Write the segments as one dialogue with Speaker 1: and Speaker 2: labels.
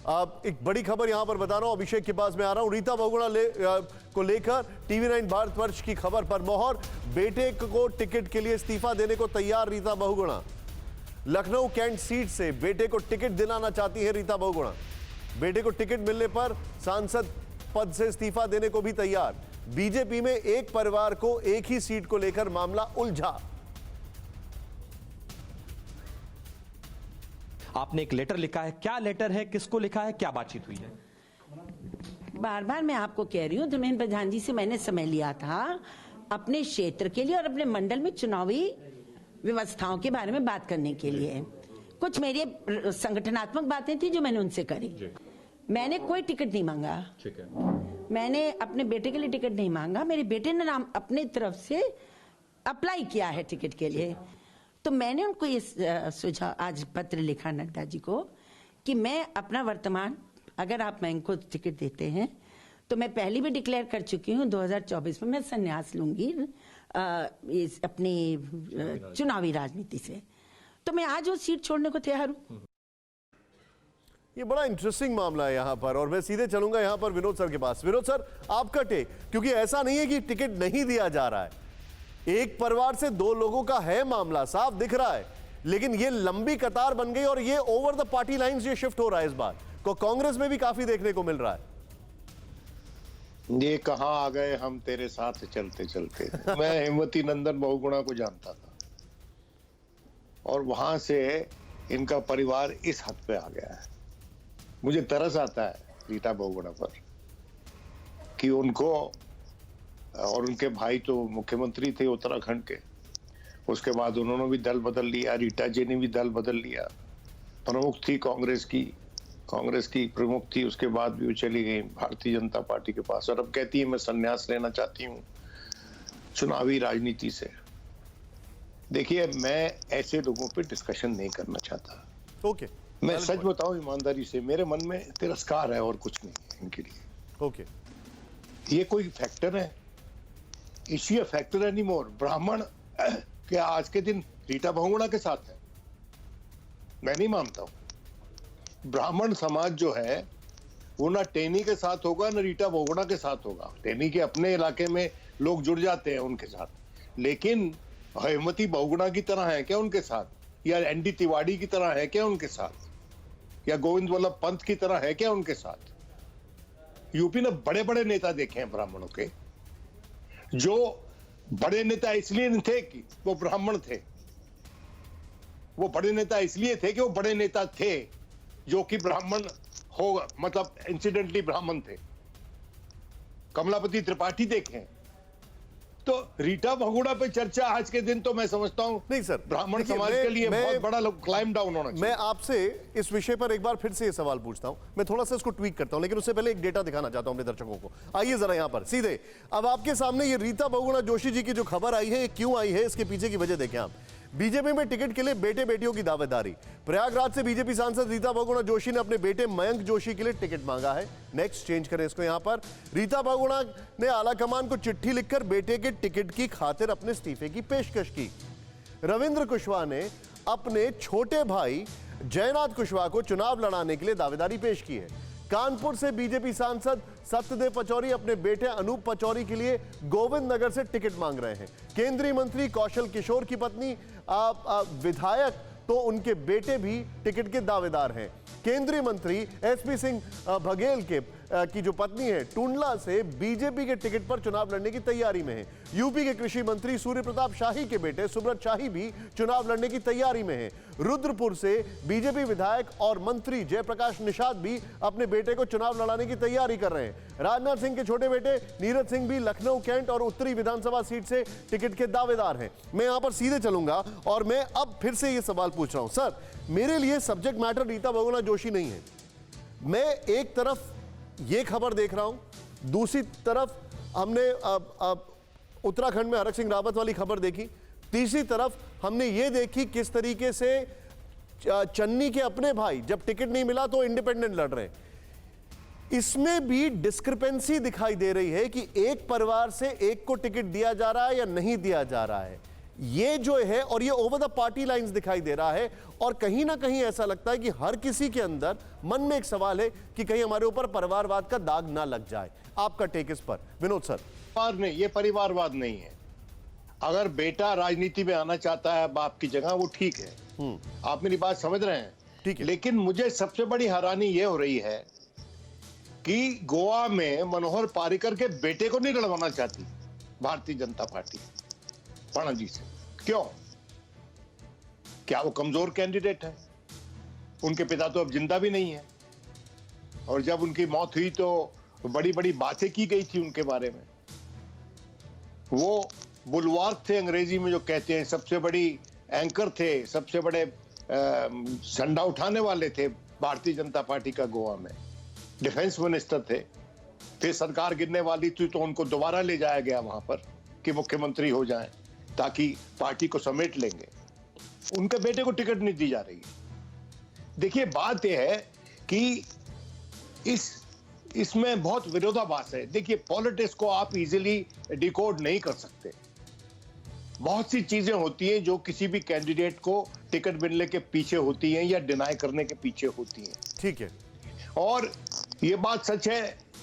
Speaker 1: आप एक बड़ी खबर यहां पर बता रहा हूं, अभिषेक के पास मैं आ रहा हूं। रीता बहुगुणा को लेकर टीवी9 भारतवर्ष की खबर पर मोहर। बेटे को टिकट के लिए इस्तीफा देने को तैयार रीता बहुगुणा। लखनऊ कैंट सीट से बेटे को टिकट दिलाना चाहती है रीता बहुगुणा। बेटे को टिकट मिलने पर सांसद पद से इस्तीफा देने को भी तैयार। बीजेपी में एक परिवार को एक ही सीट को लेकर मामला उलझा।
Speaker 2: आपने एक लेटर लिखा है, क्या लेटर है, किसको लिखा है, क्या बातचीत हुई है?
Speaker 3: बार बार मैं आपको कह रही हूँ, धर्मेंद्र प्रधान जी से मैंने समय लिया था अपने क्षेत्र के लिए और अपने मंडल में चुनावी व्यवस्थाओं के बारे में बात करने के लिए। कुछ मेरी संगठनात्मक बातें थी जो मैंने उनसे करी। मैंने कोई टिकट नहीं मांगा।
Speaker 2: ठीक है।
Speaker 3: मैंने अपने बेटे के लिए टिकट नहीं मांगा। मेरे बेटे ने नाम अपने तरफ से अप्लाई किया है टिकट के लिए। तो मैंने उनको ये सुझाव आज पत्र लिखा नड्डा जी को कि मैं अपना वर्तमान, अगर आप मैं इनको टिकट देते हैं तो मैं पहले भी डिक्लेयर कर चुकी हूँ 2024 में मैं संन्यास लूंगी अपनी चुनावी राजनीति से। तो मैं आज वो सीट छोड़ने को तैयार हूँ।
Speaker 1: ये बड़ा इंटरेस्टिंग मामला है यहां पर, और मैं सीधे चलूंगा यहां पर विनोद सर के पास। विनोद सर, आपका टेक, क्योंकि ऐसा नहीं है कि टिकट नहीं दिया जा रहा है, एक परिवार से दो लोगों का है मामला, साफ दिख रहा है, लेकिन ये लंबी कतार बन गई और ये ओवर द पार्टी लाइंस ये शिफ्ट हो रहा है। इस बार को कांग्रेस में भी काफी देखने को मिल रहा है।
Speaker 4: ये कहां आ गए हम तेरे साथ चलते चलते। मैं हेमवती नंदन बहुगुणा को जानता था और वहां से इनका परिवार इस हद पे आ गया है। मुझे तरस आता है रीता बहुगुणा पर कि उनको और उनके भाई तो मुख्यमंत्री थे उत्तराखंड के, उसके बाद उन्होंने भी दल बदल लिया, रीटा जी ने भी दल बदल लिया। प्रमुख थी कांग्रेस की प्रमुख थी, उसके बाद भी वो चली गई भारतीय जनता पार्टी के पास और अब कहती है मैं संन्यास लेना चाहती हूँ चुनावी राजनीति से। देखिए, मैं ऐसे लोगों पे डिस्कशन नहीं करना चाहता।
Speaker 1: ओके,
Speaker 4: मैं सच बताऊं ईमानदारी से, मेरे मन में तिरस्कार है और कुछ नहीं है इनके लिए।
Speaker 1: ओके,
Speaker 4: ये कोई फैक्टर है? इसी अ फैक्टर एनी मोर। ब्राह्मण क्या आज के दिन रीटा बहुगुणा के साथ है? मैं नहीं मानता हूं। ब्राह्मण समाज जो है वो ना टेनी के साथ होगा ना रीटा बहुगुणा के साथ होगा। टेनी के अपने इलाके में लोग जुड़ जाते हैं उनके साथ, लेकिन हेमवती बहुगुणा की तरह है क्या उनके साथ, या एनडी तिवारी की तरह है क्या उनके साथ, या गोविंद वल्लभ पंत की तरह है क्या उनके साथ? यूपी ने बड़े बड़े नेता देखे हैं ब्राह्मणों के, जो बड़े नेता इसलिए नहीं थे कि वो ब्राह्मण थे, वो बड़े नेता इसलिए थे कि वो बड़े नेता थे जो कि ब्राह्मण हो, मतलब इंसिडेंटली ब्राह्मण थे। कमलापति त्रिपाठी देखें। तो रीटा बहुगुणा पे चर्चा आज के दिन तो मैं समझता हूं
Speaker 1: नहीं सर,
Speaker 4: ब्राह्मण समाज के लिए बहुत बड़ा क्लाइम डाउन होना चाहिए।
Speaker 1: मैं आपसे इस विषय पर एक बार फिर से ये सवाल पूछता हूं, मैं थोड़ा सा इसको ट्वीक करता हूं, लेकिन उससे पहले एक डेटा दिखाना चाहता हूं अपने दर्शकों को। आइए जरा यहां पर सीधे, अब आपके सामने ये रीता बहुगुणा जोशी जी की जो खबर आई है, क्यों आई है, इसके पीछे की वजह देखें आप। बीजेपी में टिकट के लिए बेटे बेटियों की दावेदारी। प्रयागराज से बीजेपी सांसद रीता बहुगुणा जोशी ने अपने बेटे मयंक जोशी के लिए टिकट मांगा है। नेक्स्ट चेंज करें इसको यहां पर। रीता बहुगुणा ने आलाकमान को चिट्ठी लिखकर बेटे के टिकट की खातिर अपने इस्तीफे की पेशकश की। रविंद्र कुशवाहा ने अपने छोटे भाई जयनाथ कुशवाहा को चुनाव लड़ाने के लिए दावेदारी पेश की है। कानपुर से बीजेपी सांसद सत्यदेव पचौरी अपने बेटे अनूप पचौरी के लिए गोविंद नगर से टिकट मांग रहे हैं। केंद्रीय मंत्री कौशल किशोर की पत्नी विधायक तो उनके बेटे भी टिकट के दावेदार हैं। केंद्रीय मंत्री एसपी सिंह बघेल की जो पत्नी है टुंडला से बीजेपी के टिकट पर चुनाव लड़ने की तैयारी में है। यूपी के कृषि मंत्री सूर्य प्रताप शाही के बेटे सुब्रत शाही भी चुनाव लड़ने की तैयारी में है। रुद्रपुर से बीजेपी विधायक और मंत्री जयप्रकाश निषाद भी अपने बेटे को चुनाव लड़ाने की तैयारी कर रहे हैं। राजनाथ सिंह के छोटे बेटे नीरज सिंह भी लखनऊ कैंट और उत्तरी विधानसभा सीट से टिकट के दावेदार हैं। मैं यहां पर सीधे चलूंगा और मैं अब फिर से यह सवाल पूछ रहा हूं। सर, मेरे लिए सब्जेक्ट मैटर रीता बहुगुणा जोशी नहीं है। मैं एक तरफ ये खबर देख रहा हूं, दूसरी तरफ हमने उत्तराखंड में हरक सिंह रावत वाली खबर देखी, तीसरी तरफ हमने ये देखी किस तरीके से चन्नी के अपने भाई जब टिकट नहीं मिला तो इंडिपेंडेंट लड़ रहे हैं। इसमें भी डिस्क्रिपेंसी दिखाई दे रही है कि एक परिवार से एक को टिकट दिया जा रहा है या नहीं दिया जा रहा है। ये जो है, और ये ओवर द पार्टी लाइंस दिखाई दे रहा है, और कहीं ना कहीं ऐसा लगता है कि हर किसी के अंदर मन में एक सवाल है कि कहीं हमारे ऊपर परिवारवाद का दाग ना लग जाए। आपका टेक इस पर विनोद सर।
Speaker 4: परिवार नहीं, ये परिवारवाद नहीं है। अगर बेटा राजनीति में आना चाहता है बाप की जगह, वो ठीक है, आप मेरी बात समझ रहे हैं।
Speaker 1: ठीक है।
Speaker 4: लेकिन मुझे सबसे बड़ी हैरानी ये हो रही है कि गोवा में मनोहर पारिकर के बेटे को नहीं लड़वाना चाहती भारतीय जनता पार्टी पणजी से। क्यों? क्या वो कमजोर कैंडिडेट है? उनके पिता तो अब जिंदा भी नहीं है, और जब उनकी मौत हुई तो बड़ी बड़ी बातें की गई थी उनके बारे में। वो बुलवार्क थे अंग्रेजी में जो कहते हैं, सबसे बड़ी एंकर थे, सबसे बड़े झंडा उठाने वाले थे भारतीय जनता पार्टी का गोवा में। डिफेंस मिनिस्टर थे, फिर सरकार गिरने वाली थी तो उनको दोबारा ले जाया गया वहां पर कि मुख्यमंत्री हो जाएं, ताकि पार्टी को समेट लेंगे। उनके बेटे को टिकट नहीं दी जा रही है। देखिए, बात यह है कि इसमें बहुत विरोधाभास है। देखिए, पॉलिटिक्स को आप इजीली डिकोड नहीं कर सकते। बहुत सी चीजें होती हैं जो किसी भी कैंडिडेट को टिकट मिलने के पीछे होती हैं या डिनाई करने के पीछे होती हैं।
Speaker 1: ठीक है।
Speaker 4: और ये बात सच है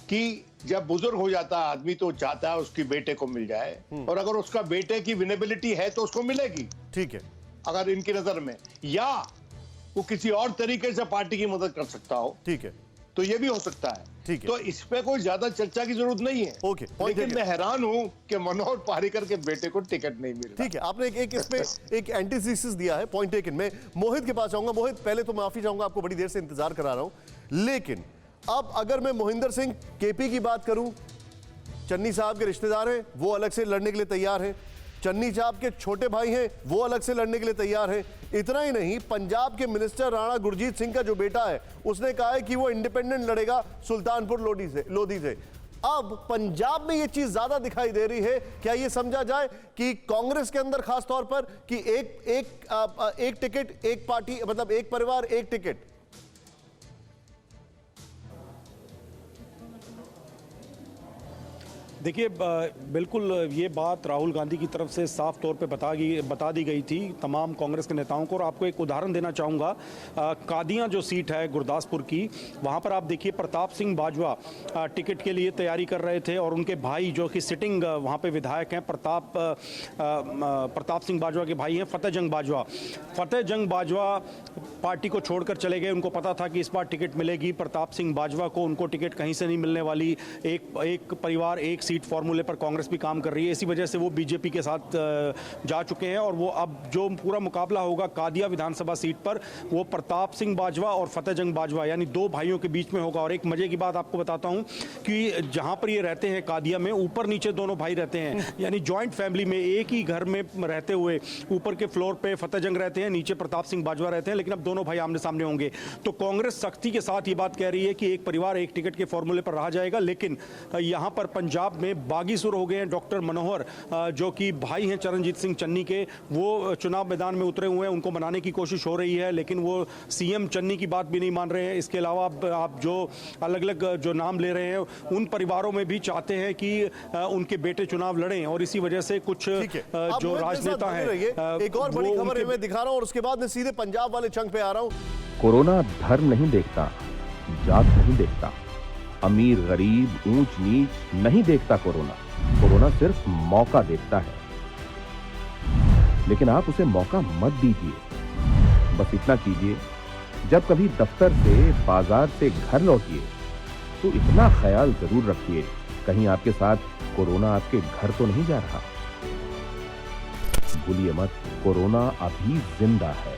Speaker 4: कि जब बुजुर्ग हो जाता है आदमी तो चाहता है उसकी बेटे को मिल जाए, और अगर उसका बेटे की विनेबिलिटी है तो उसको मिलेगी।
Speaker 1: ठीक है।
Speaker 4: अगर इनकी नजर में, या वो किसी और तरीके से पार्टी की मदद कर सकता हो,
Speaker 1: ठीक है,
Speaker 4: तो ये भी हो सकता है।
Speaker 1: ठीक है।
Speaker 4: तो इस पे कोई ज्यादा चर्चा की जरूरत नहीं है।
Speaker 1: ओके,
Speaker 4: लेकिन मैं हैरान हूं कि मनोहर पारिकर के बेटे को टिकट नहीं मिल रहा।
Speaker 1: ठीक है, आपने एक इसमें एक एंटीथेसिस दिया है, पॉइंट टेकन। मैं मोहित के पास जाऊंगा। मोहित, पहले तो माफी चाहूंगा, आपको बड़ी देर से इंतजार करा रहा हूं, लेकिन अब अगर मैं मोहिंदर सिंह केपी की बात करूं, चन्नी साहब के रिश्तेदार हैं, वो अलग से लड़ने के लिए तैयार हैं। चन्नी साहब के छोटे भाई हैं, वो अलग से लड़ने के लिए तैयार हैं। इतना ही नहीं, पंजाब के मिनिस्टर राणा गुरजीत सिंह का जो बेटा है, उसने कहा है कि वो इंडिपेंडेंट लड़ेगा सुल्तानपुर लोधी से। अब पंजाब में ये चीज ज्यादा दिखाई दे रही है। क्या ये समझा जाए कि कांग्रेस के अंदर खास तौर पर कि एक टिकट एक पार्टी, मतलब एक परिवार एक टिकट?
Speaker 5: देखिए, बिल्कुल ये बात राहुल गांधी की तरफ से साफ तौर पे बता दी गई थी तमाम कांग्रेस के नेताओं को। और आपको एक उदाहरण देना चाहूँगा, कादियां जो सीट है गुरदासपुर की, वहाँ पर आप देखिए प्रताप सिंह बाजवा टिकट के लिए तैयारी कर रहे थे, और उनके भाई जो कि सिटिंग वहाँ पे विधायक हैं, प्रताप सिंह बाजवा के भाई हैं फतेह जंग बाजवा पार्टी को छोड़कर चले गए। उनको पता था कि इस बार टिकट मिलेगी प्रताप सिंह बाजवा को, उनको टिकट कहीं से नहीं मिलने वाली। एक परिवार एक सीट फॉर्मूले पर कांग्रेस भी काम कर रही है, इसी वजह से वो बीजेपी के साथ जा चुके हैं। और वो अब जो पूरा मुकाबला होगा कादिया विधानसभा सीट पर, वो प्रताप सिंह बाजवा और फतेह जंग बाजवा यानी दो भाइयों के बीच में होगा। और एक मजे की बात आपको बताता हूं कि जहां पर ये रहते हैं कादिया में, ऊपर नीचे दोनों भाई रहते हैं, यानी जॉइंट फैमिली में एक ही घर में रहते हुए ऊपर के फ्लोर पे फतेह जंग रहते हैं, नीचे प्रताप सिंह बाजवा रहते हैं, लेकिन अब दोनों भाई आमने सामने होंगे। तो कांग्रेस सख्ती के साथ ये बात कह रही है कि एक परिवार एक टिकट के फॉर्मूले पर रहा जाएगा। लेकिन यहां पर पंजाब में बागी सुर हो गए हैं। डॉक्टर मनोहर जो कि भाई हैं चरणजीत सिंह चन्नी के, वो चुनाव मैदान में उतरे हुए हैं, उनको मनाने की कोशिश हो रही है, लेकिन वो सीएम चन्नी की बात भी नहीं मान रहे हैं। इसके अलावा आप जो अलग अलग जो नाम ले रहे हैं, उन परिवारों में भी चाहते हैं कि उनके बेटे चुनाव लड़ें, और इसी वजह से कुछ जो राजनेता हैं,
Speaker 1: एक और बड़ी खबर मैं दिखा रहा हूं और उसके बाद मैं सीधे पंजाब वाले चंक पे आ रहा हूं।
Speaker 6: कोरोना धर्म नहीं देखता, जात नहीं देखता, अमीर गरीब ऊंच नीच नहीं देखता। कोरोना सिर्फ मौका देखता है, लेकिन आप उसे मौका मत दीजिए। बस इतना कीजिए, जब कभी दफ्तर से बाजार से घर लौटिए तो इतना ख्याल जरूर रखिए कहीं आपके साथ कोरोना आपके घर तो नहीं जा रहा। भूलिए मत, कोरोना अभी जिंदा है।